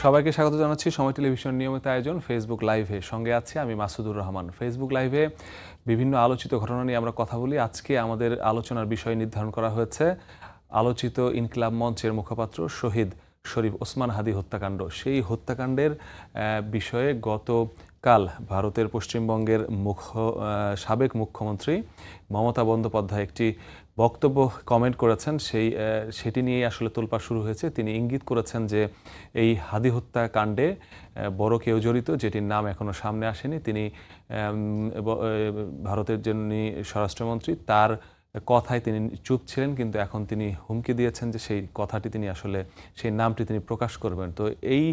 সবাইকে স্বাগত জানাচ্ছি সময় টেলিভিশন নিয়মিত আয়োজন ফেসবুক লাইভে। সঙ্গে আছি আমি মাসুদুর রহমান। ফেসবুক লাইভে বিভিন্ন আলোচিত ঘটনা নিয়ে আমরা কথা বলি। আজকে আমাদের আলোচনার বিষয় নির্ধারণ করা হয়েছে আলোচিত ইনকিলাব মঞ্চের মুখপাত্র শহীদ শরীফ ওসমান হাদী হত্যাকাণ্ড। সেই হত্যাকাণ্ডের বিষয়ে গতকাল ভারতের পশ্চিমবঙ্গের সাবেক মুখ্যমন্ত্রী মমতা বন্দ্যোপাধ্যায় একটি বক্তব্য কমেন্ট করেছেন। সেটি নিয়েই আসলে তোলপাড় শুরু হয়েছে। তিনি ইঙ্গিত করেছেন যে এই হাদী হত্যাকাণ্ডে বড় কেউ জড়িত, যেটির নাম এখনও সামনে আসেনি। তিনি ভারতের যিনি স্বরাষ্ট্রমন্ত্রী, তার কথায় তিনি চুপ ছিলেন, কিন্তু এখন তিনি হুমকি দিয়েছেন যে সেই কথাটি তিনি আসলে সেই নামটি তিনি প্রকাশ করবেন। তো এই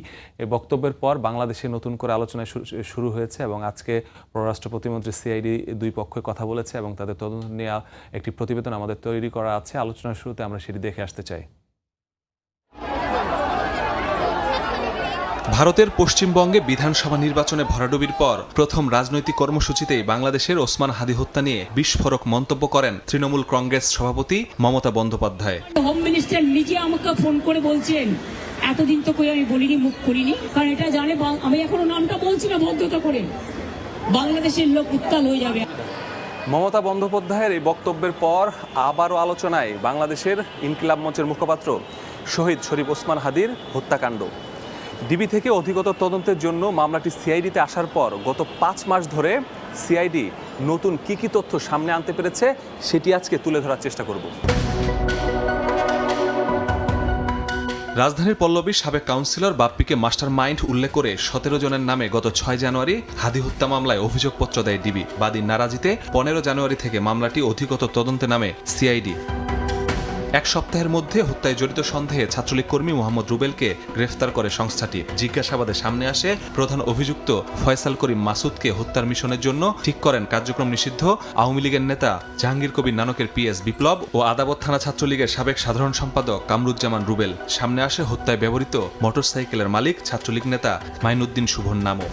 বক্তব্যের পর বাংলাদেশে নতুন করে আলোচনা শুরু হয়েছে এবং আজকে পররাষ্ট্র প্রতিমন্ত্রী সিআইডি দুই পক্ষে কথা বলেছে এবং তাদের তদন্ত নিয়ে একটি প্রতিবেদন আমাদের তৈরি করা আছে। আলোচনার শুরুতে আমরা সেটি দেখে আসতে চাই। ভারতের পশ্চিমবঙ্গে বিধানসভা নির্বাচনে ভরাডুবির পর প্রথম রাজনৈতিক কর্মসূচিতেই বাংলাদেশের ওসমান হাদী হত্যা নিয়ে বিস্ফোরক মন্তব্য করেন তৃণমূল কংগ্রেস সভাপতি মমতা বন্দ্যোপাধ্যায়। হোম মিনিস্টার নিজে আমাকে ফোন করে বলছেন এতদিন তো কই আমি বলিনি, মুখ করিনি, কারণ এটা জানে আমি এখনো নামটা বলছি না ভদ্রতা করে, বাংলাদেশের লোক উত্তাল হয়ে যাবে। মমতা বন্দ্যোপাধ্যায়ের এই বক্তব্যের পর আবারও আলোচনায় বাংলাদেশের ইনকিলাব মঞ্চের মুখপাত্র শহীদ শরীফ ওসমান হাদীর হত্যাকাণ্ড। ডিবি থেকে অধিকতর তদন্তের জন্য মামলাটি সিআইডিতে আসার পর গত 5 মাস ধরে সিআইডি নতুন কি তথ্য সামনে আনতে পেরেছে সেটি আজকে তুলে ধরার চেষ্টা করব। রাজধানীর পল্লবীর সাবেক কাউন্সিলর বাপ্পিকে মাস্টার মাইন্ড উল্লেখ করে 17 জনের নামে গত 6 জানুয়ারি হাদী হত্যা মামলায় অভিযোগপত্র দেয় ডিবি। বাদীর নারাজিতে 15 জানুয়ারি থেকে মামলাটি অধিকতর তদন্তে নামে সিআইডি। এক সপ্তাহের মধ্যে হত্যায় জড়িত সন্দেহে ছাত্রলীগ কর্মী মোহাম্মদ রুবেলকে গ্রেফতার করে সংস্থাটি। জিজ্ঞাসাবাদে সামনে আসে প্রধান অভিযুক্ত ফয়সাল করিম মাসুদকে হত্যার মিশনের জন্য ঠিক করেন কার্যক্রম নিষিদ্ধ আওয়ামী লীগের নেতা জাহাঙ্গীর কবির নানকের পিএস বিপ্লব ও আদাবত থানা ছাত্রলীগের সাবেক সাধারণ সম্পাদক কামরুজ্জামান রুবেল। সামনে আসে হত্যায় ব্যবহৃত মোটরসাইকেলের মালিক ছাত্রলীগ নেতা মাইনুদ্দিন শুভর নামও।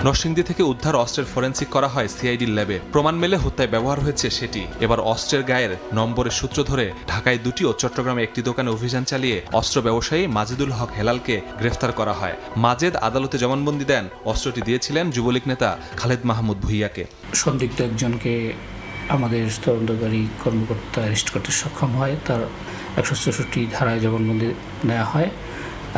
নরসিংদী থেকে উদ্ধার অস্ত্রের ফরেন্সিক করা হয় সিআইডির ল্যাবে। প্রমাণ মেলে হত্যায় ব্যবহার হয়েছে সেটি। এবার অস্ত্রের গায়ের নম্বরের সূত্র ধরে ঢাকায় 2টি ও চট্টগ্রামে একটি দোকানে অভিযান চালিয়ে অস্ত্র ব্যবসায়ী মাজেদুল হক হেলালকে গ্রেফতার করা হয়। মাজেদ আদালতে জবানবন্দি দেন অস্ত্রটি দিয়েছিলেন যুবলীগ নেতা খালেদ মাহমুদ ভুইয়াকে। সন্দিগ্ধ একজনকে আমাদের তদন্তকারী কর্মকর্তা অ্যারেস্ট করতে সক্ষম হয়। তার 164 ধারায় জবানবন্দি নেওয়া হয়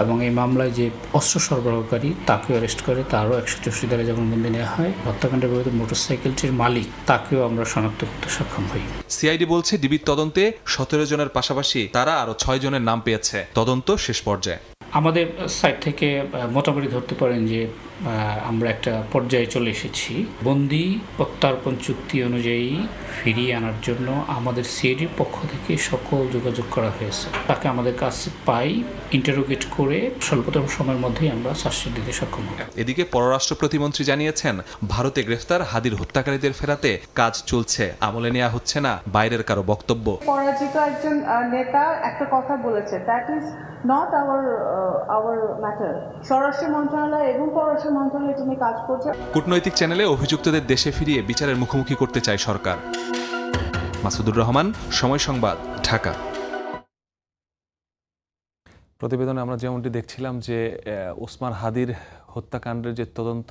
এবং এই মামলায় যে অস্ত্র সরবরাহকারী তাকেও অ্যারেস্ট করে, তারও 164 ধারায় জবানবন্দি নেওয়া হয়। হত্যাকাণ্ডের বিরুদ্ধে মোটরসাইকেলটির মালিক তাকেও আমরা শনাক্ত করতে সক্ষম হই। সিআইডি বলছে ডিবির তদন্তে 17 জনের পাশাপাশি তারা আরও 6 জনের নাম পেয়েছে। তদন্ত শেষ পর্যায়ে। আমাদের সাইড থেকে মোটামুটি ধরতে পারেন যে আমরা একটা পর্যায়ে চলে এসেছি। বন্দি প্রত্যর্পণ চুক্তি অনুযায়ী ফিরিয়ে আনার জন্য আমাদের সিআইডির পক্ষ থেকে সকল যোগাযোগ করা হয়েছে। তাকে আমাদের কাছে পাই, ইন্টারোগেট করে স্বল্পতম সময়ের মধ্যেই আমরা চার্জশিট দিতে সক্ষম হব। এদিকে পররাষ্ট্র প্রতিমন্ত্রী জানিয়েছেন ভারতে গ্রেফতার হাদীর হত্যাকারীদের ফেরাতে কাজ চলছে, আমলে নেওয়া হচ্ছে না বাইরের কারো বক্তব্য। পরাজিত একজন নেতা একটা কথা বলেছে, that is not our matter. স্বরাষ্ট্র মন্ত্রণালয় এবং পররাষ্ট্র মন্ত্রণালয় এটা নিয়ে কাজ করছে। কূটনৈতিক চ্যানেলে অভিযুক্তদের দেশে ফিরিয়ে বিচারের মুখোমুখি করতে চায় সরকার। মাসুদুর রহমান, সময় সংবাদ, ঢাকা। প্রতিবেদনে আমরা যেমনটি দেখছিলাম যে ওসমান হাদীর হত্যাকাণ্ডের যে তদন্ত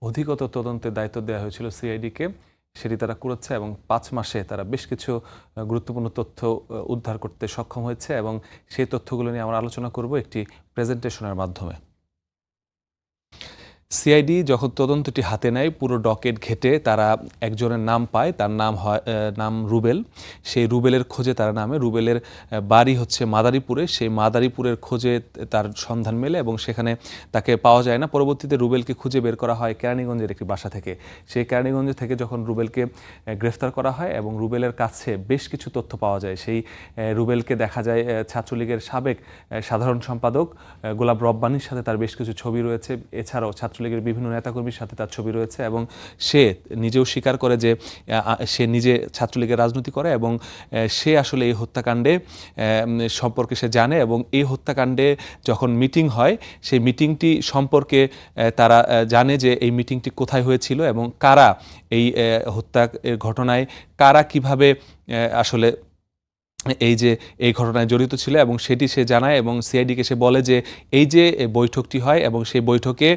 অধিকতর তদন্তের দায়িত্ব দেওয়া হয়েছিল সিআইডিকে, সেটি তারা করেছে এবং 5 মাসে তারা বেশ কিছু গুরুত্বপূর্ণ তথ্য উদ্ধার করতে সক্ষম হয়েছে এবং সেই তথ্যগুলো নিয়ে আমরা আলোচনা করব একটি প্রেজেন্টেশনের মাধ্যমে। সিআইডি যখন তদন্তটি হাতে নেয়, পুরো ডকেট ঘেটে তারা একজনের নাম পায়। তার নাম রুবেল। সেই রুবেলের খোঁজে তারা নামে। রুবেলের বাড়ি হচ্ছে মাদারীপুরে। সেই মাদারীপুরের খোঁজে তার সন্ধান মেলে এবং সেখানে তাকে পাওয়া যায় না। পরবর্তীতে রুবেলকে খুঁজে বের করা হয় কেরানীগঞ্জের একটি বাসা থেকে। সেই কেরানীগঞ্জ থেকে যখন রুবেলকে গ্রেফতার করা হয় এবং রুবেলের কাছে বেশ কিছু তথ্য পাওয়া যায়। সেই রুবেলকে দেখা যায় ছাত্রলীগের সাবেক সাধারণ সম্পাদক গোলাপ রব্বানীর সাথে তার বেশ কিছু ছবি রয়েছে। এছাড়াও ছাত্রলীগের বিভিন্ন নেতাকর্মীর সাথে তার ছবি রয়েছে এবং সে নিজেও স্বীকার করে যে সে নিজে ছাত্রলীগের রাজনীতি করে এবং সে আসলে এই হত্যাকাণ্ডে সম্পর্কে সে জানে এবং এই হত্যাকাণ্ডে যখন মিটিং হয় সেই মিটিংটি সম্পর্কে তারা জানে যে এই মিটিংটি কোথায় হয়েছিল এবং কারা এই হত্যা ঘটনায় কারা কিভাবে আসলে এই যে এই ঘটনায় জড়িত ছিল এবং সেটি সে জানায় এবং সিআইডিকে সে বলে যে এই যে বৈঠকটি হয় এবং সেই বৈঠকে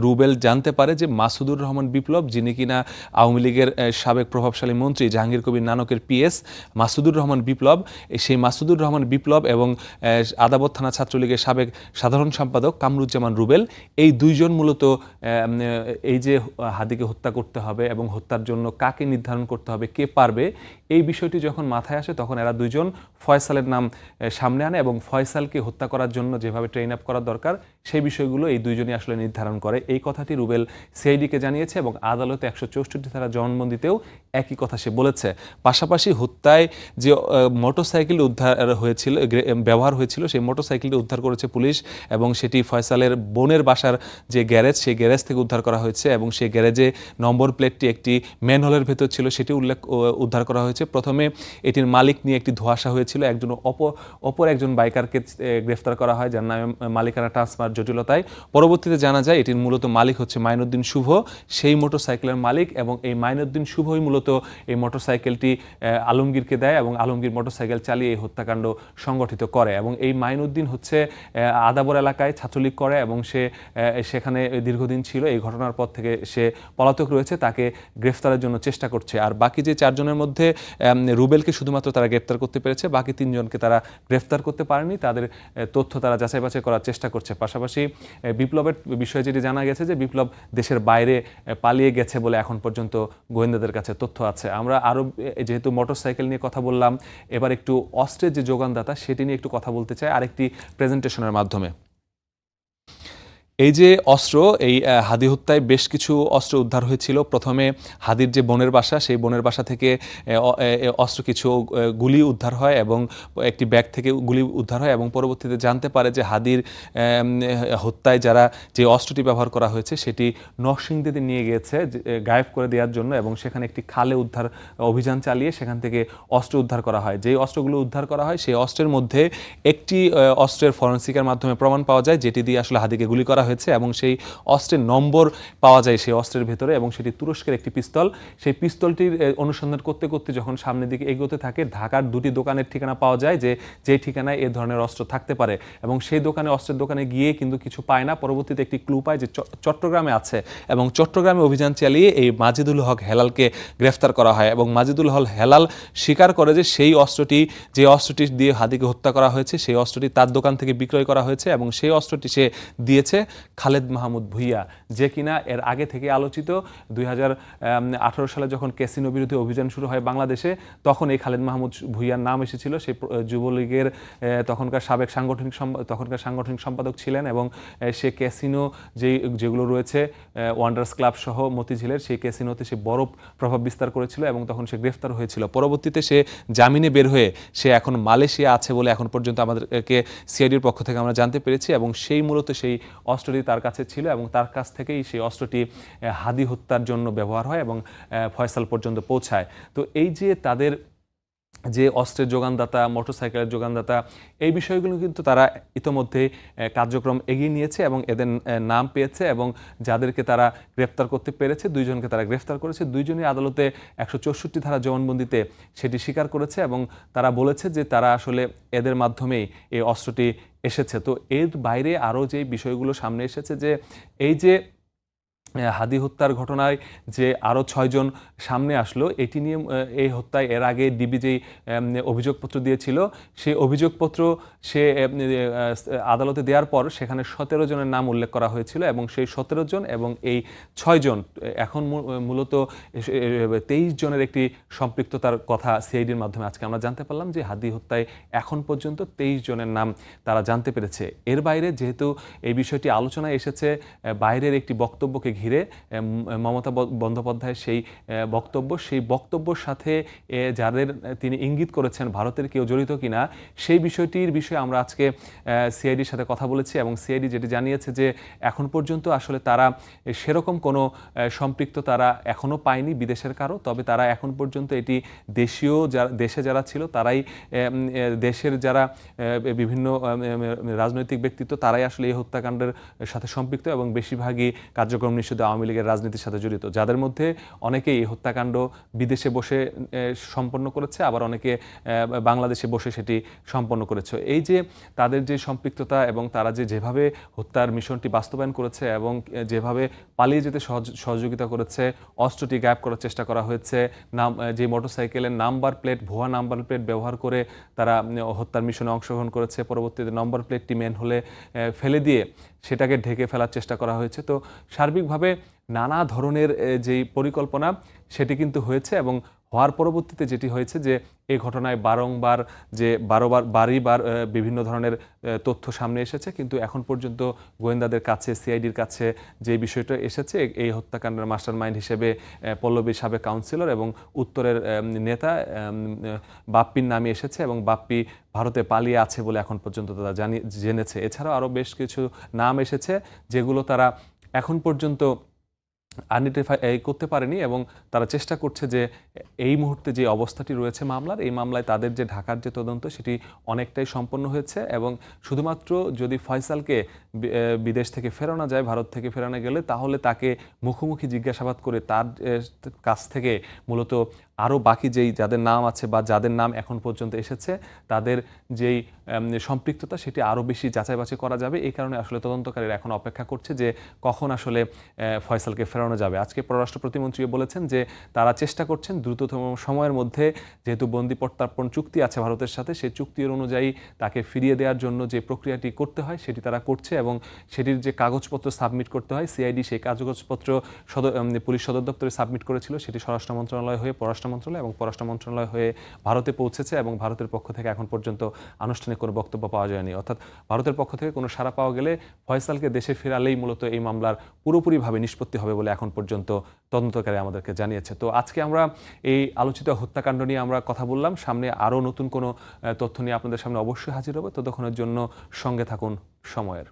রুবেল জানতে পারে যে মাসুদুর রহমান বিপ্লব, যিনি কিনা আওয়ামী লীগের সাবেক প্রভাবশালী মন্ত্রী জাহাঙ্গীর কবির নানকের পিএস মাসুদুর রহমান বিপ্লব, সেই মাসুদুর রহমান বিপ্লব এবং আদাবর থানা ছাত্রলীগের সাবেক সাধারণ সম্পাদক কামরুজ্জামান রুবেল, এই দুইজন মূলত এই যে হাদিকে হত্যা করতে হবে এবং হত্যার জন্য কাকে নির্ধারণ করতে হবে, কে পারবে, এই বিষয়টি যখন মাথায় আসে তখন এরা দুইজন ফয়সালের নাম সামনে আনে এবং ফয়সালকে হত্যা করার জন্য যেভাবে ট্রেন আপ করা দরকার সেই বিষয়গুলো এই দুইজনই আসলে নির্ধারণ করে। এই কথাটি রুবেল সিআইডিকে জানিয়েছে এবং আদালতে 164 ধারা জবানবন্দিতেও একই কথা সে বলেছে। পাশাপাশি হত্যায় যে মোটরসাইকেল উদ্ধার হয়েছিল, ব্যবহার হয়েছিল, সেই মোটরসাইকেলটি উদ্ধার করেছে পুলিশ এবং সেটি ফয়সালের বোনের বাসার যে গ্যারেজ, সেই গ্যারেজ থেকে উদ্ধার করা হয়েছে এবং সেই গ্যারেজে নম্বর প্লেটটি একটি ম্যানহোলের ভেতর ছিল, সেটি উদ্ধার করা হয়েছে। প্রথমে এটির মালিক নিয়ে একটি ধোঁয়াশা হয়েছিল, অপর একজন বাইকারকে গ্রেফতার করা হয় যার নামে মালিকানা ট্রান্সফার জটিলতায়। পরবর্তীতে জানা যায় এটির মূলত মালিক হচ্ছে মাইনুদ্দিন শুভ, সেই মোটরসাইকেলের মালিক, এবং এই মাইনুদ্দিন শুভই মূলত এই মোটরসাইকেলটি আলমগীরকে দেয় এবং আলমগীর মোটরসাইকেল চালিয়ে এই হত্যাকাণ্ড সংগঠিত করে। এবং এই মাইনুদ্দিন হচ্ছে আদাবর এলাকায় ছাত্রলীগ করে এবং সে সেখানে দীর্ঘদিন ছিল। এই ঘটনার পর থেকে সে পলাতক রয়েছে, তাকে গ্রেফতারের জন্য চেষ্টা করছে। আর বাকি যে 4 জনের মধ্যে রুবেলকে শুধুমাত্র তারা গ্রেফতার করতে পেরেছে, বাকি 3 জনকে তারা গ্রেফতার করতে পারেনি। তাদের তথ্য তারা যাচাই বাছাই করার চেষ্টা করছে। পাশাপাশি বিপ্লবের বিষয়ে যেটি জানা গেছে যে বিপ্লব দেশের বাইরে পালিয়ে গেছে বলে এখন পর্যন্ত গোয়েন্দাদের কাছে তথ্য আছে। আমরা আরও যেহেতু মোটরসাইকেল নিয়ে কথা বললাম, এবার একটু অস্ত্রের যে যোগানদাতা সেটি নিয়ে একটু কথা বলতে চাই আরেকটি প্রেজেন্টেশনের মাধ্যমে। এই যে অস্ত্র, এই হাদি হত্যায় বেশ কিছু অস্ত্র উদ্ধার হয়েছিল। প্রথমে হাদির যে বোনের বাসা, সেই বোনের বাসা থেকে অস্ত্র কিছু গুলি উদ্ধার হয় এবং একটি ব্যাগ থেকে গুলি উদ্ধার হয় এবং পরবর্তীতে জানতে পারে যে হাদির হত্যায় যারা যে অস্ত্রটি ব্যবহার করা হয়েছে সেটি নরসিংদীতে নিয়ে গিয়েছে গায়েব করে দেওয়ার জন্য এবং সেখানে একটি খালে উদ্ধার অভিযান চালিয়ে সেখান থেকে অস্ত্র উদ্ধার করা হয়। যেই অস্ত্রগুলো উদ্ধার করা হয় সেই অস্ত্রের মধ্যে একটি অস্ত্রের ফরেন্সিকের মাধ্যমে প্রমাণ পাওয়া যায় যেটি দিয়ে আসলে হাদিকে গুলি করা হয়েছে এবং সেই অস্ত্রের নম্বর পাওয়া যায় সেই অস্ত্রের ভেতরে এবং সেটি তুরস্কের একটি পিস্তল। সেই পিস্তলটির অনুসন্ধান করতে করতে যখন সামনের দিকে এগোতে থাকে, ঢাকার 2টি দোকানের ঠিকানা পাওয়া যায় যে ঠিকানায় এ ধরনের অস্ত্র থাকতে পারে এবং সেই অস্ত্রের দোকানে গিয়ে কিন্তু কিছু পায় না। পরবর্তীতে একটি ক্লু পায় যে চট্টগ্রামে আছে এবং চট্টগ্রামে অভিযান চালিয়ে এই মাজিদুল হক হেলালকে গ্রেফতার করা হয় এবং মাজিদুল হক হেলাল স্বীকার করে যে সেই অস্ত্রটি, যে অস্ত্রটি দিয়ে হাদিকে হত্যা করা হয়েছে, সেই অস্ত্রটি তার দোকান থেকে বিক্রয় করা হয়েছে এবং সেই অস্ত্রটি সে দিয়েছে খালেদ মাহমুদ ভুইয়া, যে কিনা এর আগে থেকে আলোচিত 2018 সালে যখন ক্যাসিনো বিরোধী অভিযান শুরু হয় বাংলাদেশে, তখন এই খালেদ মাহমুদ ভুইয়ার নাম এসেছিল। সেই যুবলীগের তখনকার সাংগঠনিক সম্পাদক ছিলেন এবং সে ক্যাসিনো যেগুলো রয়েছে ওয়ান্ডার্স ক্লাব সহ মতিঝিলের, সেই ক্যাসিনোতে সে বড় প্রভাব বিস্তার করেছিল এবং তখন সে গ্রেফতার হয়েছিল। পরবর্তীতে সে জামিনে বের হয়ে সে এখন মালয়েশিয়া আছে বলে এখন পর্যন্ত আমাদেরকে সিআইডির পক্ষ থেকে আমরা জানতে পেরেছি এবং সেই মূলত সেই অস্ত্রটি তার কাছে ছিল এবং তার কাছ থেকেই সেই অস্ত্রটি হাদি হত্যার জন্য ব্যবহার হয় এবং ফয়সাল পর্যন্ত পৌঁছায়। তো এই যে তাদের যে অস্ত্রের যোগানদাতা, মোটরসাইকেলের যোগানদাতা, এই বিষয়গুলো কিন্তু তারা ইতোমধ্যে কার্যক্রম এগিয়ে নিয়েছে এবং এদের নাম পেয়েছে এবং যাদেরকে তারা গ্রেফতার করতে পেরেছে, 2 জনকে তারা গ্রেফতার করেছে। 2 জনই আদালতে 164 ধারা জবানবন্দিতে সেটি স্বীকার করেছে এবং তারা বলেছে যে তারা আসলে এদের মাধ্যমেই এই অস্ত্রটি এসেছে। তো এর বাইরে আরও যে বিষয়গুলো সামনে এসেছে যে এই যে হাদি হত্যার ঘটনায় যে আরও 6 জন সামনে আসলো, এটি নিয়ে এই হত্যায় এর আগে ডিবি যেই অভিযোগপত্র দিয়েছিল সেই অভিযোগপত্র সে আদালতে দেওয়ার পর সেখানে 17 জনের নাম উল্লেখ করা হয়েছিল এবং সেই 17 জন এবং এই 6 জন এখন মূলত 23 জনের একটি সম্পৃক্ততার কথা সিআইডির মাধ্যমে আজকে আমরা জানতে পারলাম যে হাদি হত্যায় এখন পর্যন্ত 23 জনের নাম তারা জানতে পেরেছে। এর বাইরে যেহেতু এই বিষয়টি আলোচনায় এসেছে বাইরের একটি বক্তব্যকে ঘিরে, মমতা বন্দ্যোপাধ্যায়ের সেই বক্তব্যের সাথে যাদের তিনি ইঙ্গিত করেছেন ভারতের কেউ জড়িত কিনা, সেই বিষয়টির বিষয়ে আমরা আজকে সিআইডির সাথে কথা বলেছি এবং সিআইডি যেটি জানিয়েছে যে এখন পর্যন্ত আসলে তারা সেরকম কোনো সম্পৃক্ত তারা এখনও পায়নি বিদেশের কারো, তবে তারা এখন পর্যন্ত এটি দেশে যারা ছিল তারাই, দেশের যারা বিভিন্ন রাজনৈতিক ব্যক্তিত্ব তারাই আসলে এই হত্যাকাণ্ডের সাথে সম্পৃক্ত এবং বেশিরভাগই কার্যক্রম পরিষদে আওয়ামী লীগের রাজনীতির সাথে জড়িত, যাদের মধ্যে অনেকেই এই হত্যাকাণ্ড বিদেশে বসে সম্পন্ন করেছে, আবার অনেকে বাংলাদেশে বসে সেটি সম্পন্ন করেছে। এই যে তাদের যে সম্পৃক্ততা এবং তারা যেভাবে হত্যার মিশনটি বাস্তবায়ন করেছে এবং যেভাবে পালিয়ে যেতে সহযোগিতা করেছে, অস্ত্রটি গায়েব করার চেষ্টা করা হয়েছে, যে মোটরসাইকেলের নাম্বার প্লেট, ভুয়া নাম্বার প্লেট ব্যবহার করে তারা হত্যার মিশনে অংশগ্রহণ করেছে, পরবর্তীতে নম্বর প্লেটটি ম্যানহোলে ফেলে দিয়ে সেটাকে ঢেকে ফেলার চেষ্টা করা হয়েছে। তো সার্বিকভাবে নানা ধরনের যেই পরিকল্পনা সেটি কিন্তু হয়েছে, এবং হওয়ার পরবর্তীতে যেটি হয়েছে যে এই ঘটনায় বারবার বিভিন্ন ধরনের তথ্য সামনে এসেছে, কিন্তু এখন পর্যন্ত গোয়েন্দাদের কাছে, সিআইডির কাছে যে বিষয়টা এসেছে, এই হত্যাকাণ্ডের মাস্টারমাইন্ড হিসেবে পল্লবীর সাবেক কাউন্সিলর এবং উত্তরের নেতা বাপ্পির নামে এসেছে, এবং বাপ্পি ভারতে পালিয়ে আছে বলে এখন পর্যন্ত তারা জেনেছে। এছাড়াও আরও বেশ কিছু নাম এসেছে যেগুলো তারা এখন পর্যন্ত আইডেন্টিফাই করতে পারেনি, এবং তারা চেষ্টা করছে যে এই মুহূর্তে যে অবস্থাটি রয়েছে মামলার, এই মামলায় তাদের যে ঢাকার যে তদন্ত সেটি অনেকটাই সম্পন্ন হয়েছে, এবং শুধুমাত্র যদি ফয়সালকে বিদেশ থেকে ফেরানো যায়, ভারত থেকে ফেরানো গেলে, তাহলে তাকে মুখোমুখি জিজ্ঞাসাবাদ করে তার কাছ থেকে মূলত আরও বাকি যাদের নাম আছে বা যাদের নাম এখন পর্যন্ত এসেছে তাদের যেই সম্পৃক্ততা সেটি আরও বেশি যাচাই বাছাই করা যাবে। এই কারণে আসলে তদন্তকারীরা এখন অপেক্ষা করছে যে কখন আসলে ফয়সালকে ফেরানো যাবে। আজকে পররাষ্ট্র প্রতিমন্ত্রী বলেছেন যে তারা চেষ্টা করছেন দ্রুততম সময়ের মধ্যে, যেহেতু বন্দি প্রত্যার্পণ চুক্তি আছে ভারতের সাথে, সেই চুক্তির অনুযায়ী তাকে ফিরিয়ে দেওয়ার জন্য যে প্রক্রিয়াটি করতে হয় সেটি তারা করছে, এবং সেটির যে কাগজপত্র সাবমিট করতে হয়, সিআইডি সেই কাগজপত্র পুলিশ সদর দপ্তরে সাবমিট করেছিল, সেটি স্বরাষ্ট্র মন্ত্রণালয় হয়ে পররাষ্ট্র মন্ত্রণালয় এবং পররাষ্ট্র মন্ত্রণালয় হয়ে ভারতে পৌঁছেছে, এবং ভারতের পক্ষ থেকে এখন পর্যন্ত আনুষ্ঠানিক কোনো বক্তব্য পাওয়া যায়নি। অর্থাৎ ভারতের পক্ষ থেকে কোনো সাড়া পাওয়া গেলে ফয়সালকে দেশে ফেরালেই মূলত এই মামলার পুরোপুরিভাবে নিষ্পত্তি হবে বলে এখন পর্যন্ত তদন্তকারী আমাদেরকে জানিয়েছে। তো আজকে আমরা এই আলোচিত হত্যাকাণ্ড নিয়ে আমরা কথা বললাম। সামনে আরও নতুন কোনো তথ্য নিয়ে আপনাদের সামনে অবশ্যই হাজির হবে। ততক্ষণের জন্য সঙ্গে থাকুন সময়ের।